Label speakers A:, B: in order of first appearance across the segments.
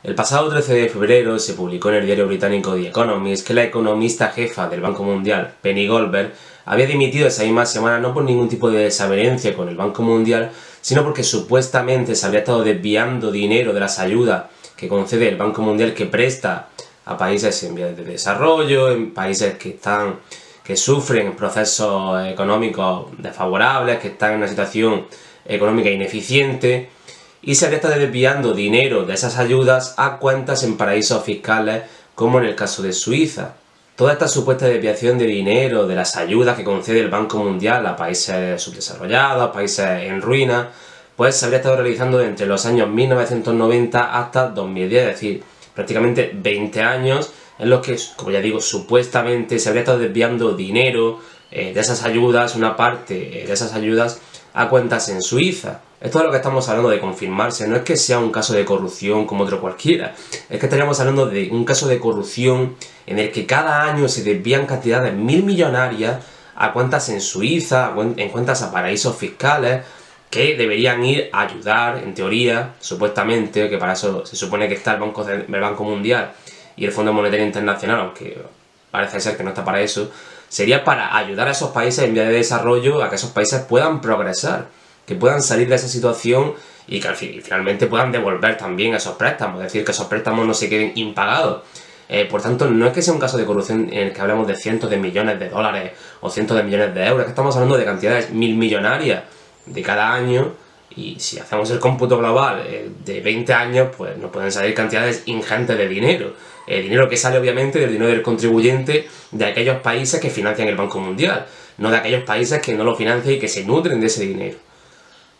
A: El pasado 13 de febrero se publicó en el diario británico The Economist que la economista jefa del Banco Mundial, Penny Goldberg, había dimitido esa misma semana no por ningún tipo de desavenencia con el Banco Mundial, sino porque supuestamente se habría estado desviando dinero de las ayudas que concede el Banco Mundial, que presta a países en vías de desarrollo, en países que sufren procesos económicos desfavorables, que están en una situación económica ineficiente, y se habría estado desviando dinero de esas ayudas a cuentas en paraísos fiscales, como en el caso de Suiza. Toda esta supuesta desviación de dinero de las ayudas que concede el Banco Mundial a países subdesarrollados, países en ruina, pues se habría estado realizando entre los años 1990 hasta 2010, es decir, prácticamente 20 años en los que, como ya digo, supuestamente se habría estado desviando dinero de esas ayudas, una parte de esas ayudas, a cuentas en Suiza. Esto es lo que estamos hablando de confirmarse, no es que sea un caso de corrupción como otro cualquiera, es que estaríamos hablando de un caso de corrupción en el que cada año se desvían cantidades millonarias a cuentas en Suiza, en cuentas a paraísos fiscales, que deberían ir a ayudar, en teoría, supuestamente, que para eso se supone que está el Banco Mundial y el Fondo Monetario Internacional, aunque parece ser que no está para eso, sería para ayudar a esos países en vías de desarrollo a que esos países puedan progresar, que puedan salir de esa situación y que finalmente puedan devolver también esos préstamos, es decir, que esos préstamos no se queden impagados. Por tanto, no es que sea un caso de corrupción en el que hablemos de cientos de millones de dólares o cientos de millones de euros, es que estamos hablando de cantidades millonarias de cada año, y si hacemos el cómputo global de 20 años, pues nos pueden salir cantidades ingentes de dinero. Dinero que sale obviamente del dinero del contribuyente de aquellos países que financian el Banco Mundial, no de aquellos países que no lo financian y que se nutren de ese dinero.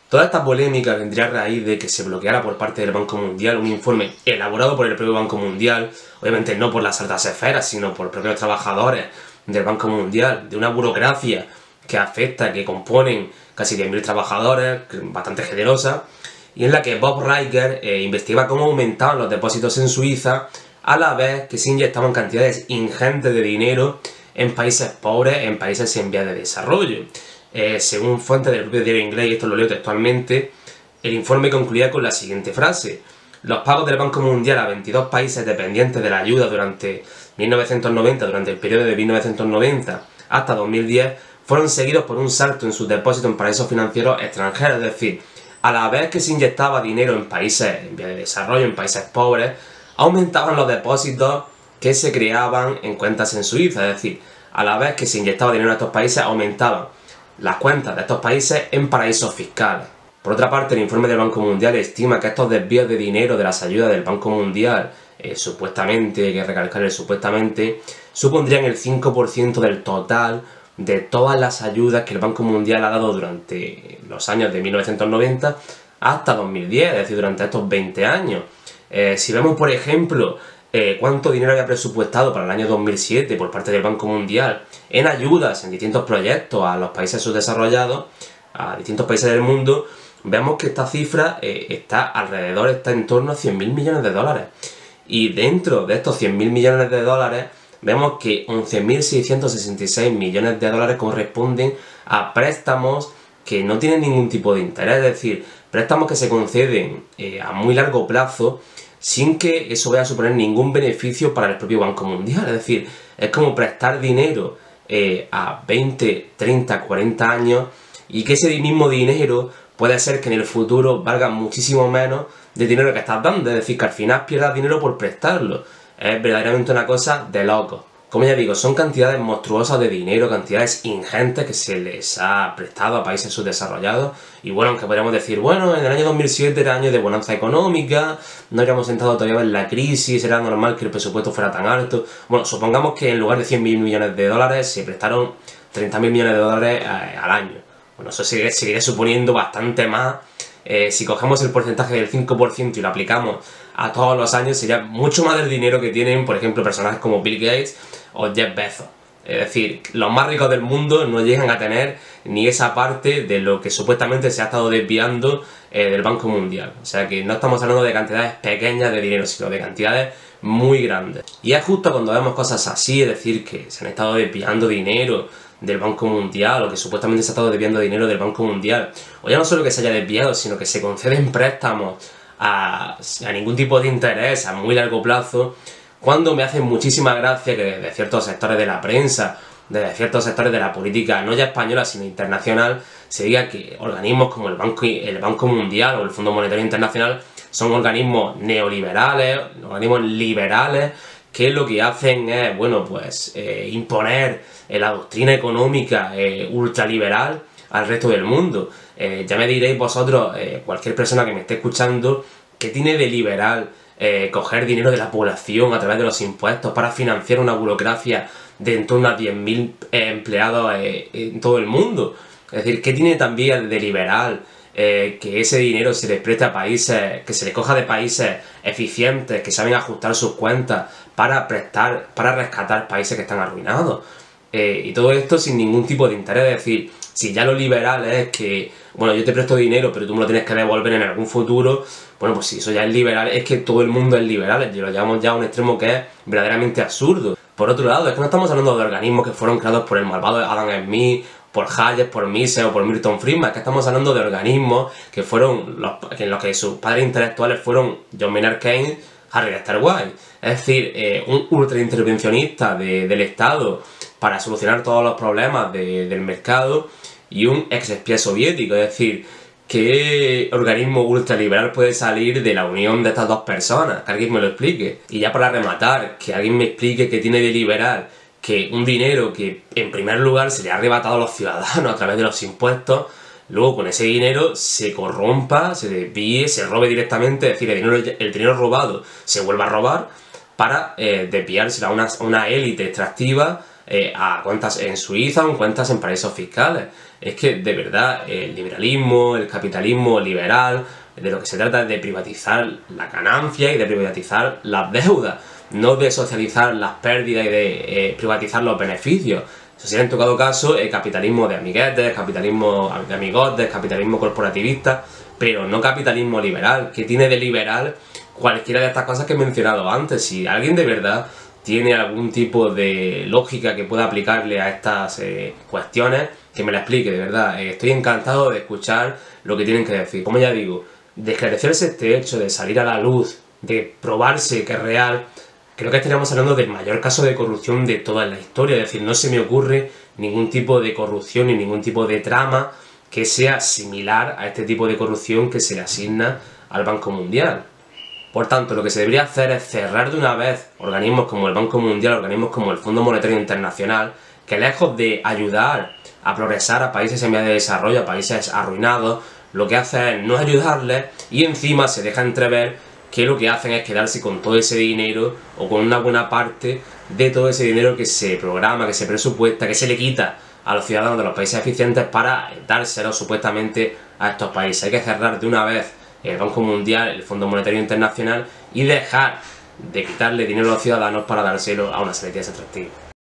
A: Toda esta polémica vendría a raíz de que se bloqueara por parte del Banco Mundial un informe elaborado por el propio Banco Mundial, obviamente no por las altas esferas, sino por propios trabajadores del Banco Mundial, de una burocracia que afecta, que componen casi 10.000 trabajadores, bastante generosa, y en la que Bob Reiger investigaba cómo aumentaban los depósitos en Suiza a la vez que se inyectaban cantidades ingentes de dinero en países pobres, en países en vías de desarrollo. Según fuentes del propio diario inglés, y esto lo leo textualmente, el informe concluía con la siguiente frase: los pagos del Banco Mundial a 22 países dependientes de la ayuda durante el periodo de 1990 hasta 2010, fueron seguidos por un salto en sus depósitos en paraísos financieros extranjeros, es decir, a la vez que se inyectaba dinero en países en vías de desarrollo, en países pobres, aumentaban los depósitos que se creaban en cuentas en Suiza, es decir, a la vez que se inyectaba dinero en estos países, aumentaban las cuentas de estos países en paraísos fiscales. Por otra parte, el informe del Banco Mundial estima que estos desvíos de dinero de las ayudas del Banco Mundial, supuestamente, hay que recalcar el supuestamente, supondrían el 5% del total de todas las ayudas que el Banco Mundial ha dado durante los años de 1990 hasta 2010, es decir, durante estos 20 años. Si vemos, por ejemplo, cuánto dinero había presupuestado para el año 2007 por parte del Banco Mundial en ayudas en distintos proyectos a los países subdesarrollados, a distintos países del mundo, vemos que esta cifra está en torno a 100.000 millones de dólares. Y dentro de estos 100.000 millones de dólares, vemos que 11.666 millones de dólares corresponden a préstamos que no tienen ningún tipo de interés, es decir, préstamos que se conceden a muy largo plazo sin que eso vaya a suponer ningún beneficio para el propio Banco Mundial. Es decir, es como prestar dinero a 20, 30, 40 años y que ese mismo dinero puede ser que en el futuro valga muchísimo menos del dinero que estás dando. Es decir, que al final pierdas dinero por prestarlo. Es verdaderamente una cosa de locos. Como ya digo, son cantidades monstruosas de dinero, cantidades ingentes que se les ha prestado a países subdesarrollados. Y bueno, aunque podríamos decir, bueno, en el año 2007 era año de bonanza económica, no habíamos entrado todavía en la crisis, era normal que el presupuesto fuera tan alto. Bueno, supongamos que en lugar de 100.000 millones de dólares se prestaron 30.000 millones de dólares al año. Bueno, eso seguiría suponiendo bastante más. Si cogemos el porcentaje del 5% y lo aplicamos a todos los años, sería mucho más del dinero que tienen, por ejemplo, personajes como Bill Gates o Jeff Bezos. Es decir, los más ricos del mundo no llegan a tener ni esa parte de lo que supuestamente se ha estado desviando del Banco Mundial. O sea que no estamos hablando de cantidades pequeñas de dinero, sino de cantidades muy grandes. Y es justo cuando vemos cosas así, es decir, que se han estado desviando dinero del Banco Mundial, o que supuestamente se ha estado desviando dinero del Banco Mundial, o ya no solo que se haya desviado, sino que se conceden préstamos a ningún tipo de interés a muy largo plazo, cuando me hace muchísima gracia que desde ciertos sectores de la prensa, desde ciertos sectores de la política, no ya española sino internacional, se diga que organismos como el Banco Mundial o el Fondo Monetario Internacional son organismos neoliberales, organismos liberales, que lo que hacen es, bueno, pues imponer la doctrina económica ultraliberal al resto del mundo. Ya me diréis vosotros, cualquier persona que me esté escuchando, ¿qué tiene de liberal coger dinero de la población a través de los impuestos para financiar una burocracia de en torno a 10.000 empleados en todo el mundo? Es decir, ¿qué tiene también de liberal que ese dinero se les preste a países, que se les coja de países eficientes, que saben ajustar sus cuentas para rescatar países que están arruinados? Y todo esto sin ningún tipo de interés. Es decir, si ya lo liberal es que, bueno, yo te presto dinero pero tú me lo tienes que devolver en algún futuro, bueno, pues si eso ya es liberal, es que todo el mundo es liberal, y lo llevamos ya a un extremo que es verdaderamente absurdo. Por otro lado, es que no estamos hablando de organismos que fueron creados por el malvado Adam Smith, por Hayek, por Mises o por Milton Friedman, es que estamos hablando de organismos que fueron en los que sus padres intelectuales fueron John Maynard Keynes, Harry Lester White. Es decir, un ultraintervencionista del Estado para solucionar todos los problemas del mercado y un ex-espía soviético. Es decir, ¿qué organismo ultraliberal puede salir de la unión de estas dos personas? Que alguien me lo explique. Y ya para rematar, que alguien me explique qué tiene de liberal que un dinero que en primer lugar se le ha arrebatado a los ciudadanos a través de los impuestos, luego con ese dinero se corrompa, se desvíe, se robe directamente, es decir, el dinero robado se vuelva a robar para desviárselo a una élite extractiva a cuentas en Suiza o en cuentas en paraísos fiscales. Es que de verdad el liberalismo, el capitalismo liberal, de lo que se trata es de privatizar la ganancia y de privatizar las deudas, no de socializar las pérdidas y de privatizar los beneficios. Eso sería en todo caso el capitalismo de amiguetes, capitalismo de amigotes, capitalismo corporativista, pero no capitalismo liberal, que tiene de liberal cualquiera de estas cosas que he mencionado antes. Si alguien de verdad tiene algún tipo de lógica que pueda aplicarle a estas cuestiones, que me la explique, de verdad. Estoy encantado de escuchar lo que tienen que decir. Como ya digo, de esclarecerse este hecho, de salir a la luz, de probarse que es real, creo que estaríamos hablando del mayor caso de corrupción de toda la historia. Es decir, no se me ocurre ningún tipo de corrupción ni ningún tipo de trama que sea similar a este tipo de corrupción que se le asigna al Banco Mundial. Por tanto, lo que se debería hacer es cerrar de una vez organismos como el Banco Mundial, organismos como el Fondo Monetario Internacional, que lejos de ayudar a progresar a países en vías de desarrollo, a países arruinados, lo que hace es no ayudarles y encima se deja entrever que lo que hacen es quedarse con todo ese dinero o con una buena parte de todo ese dinero que se programa, que se presupuesta, que se le quita a los ciudadanos de los países eficientes para dárselo supuestamente a estos países. Hay que cerrar de una vez el Banco Mundial, el Fondo Monetario Internacional y dejar de quitarle dinero a los ciudadanos para dárselo a unas selectivas extractivas.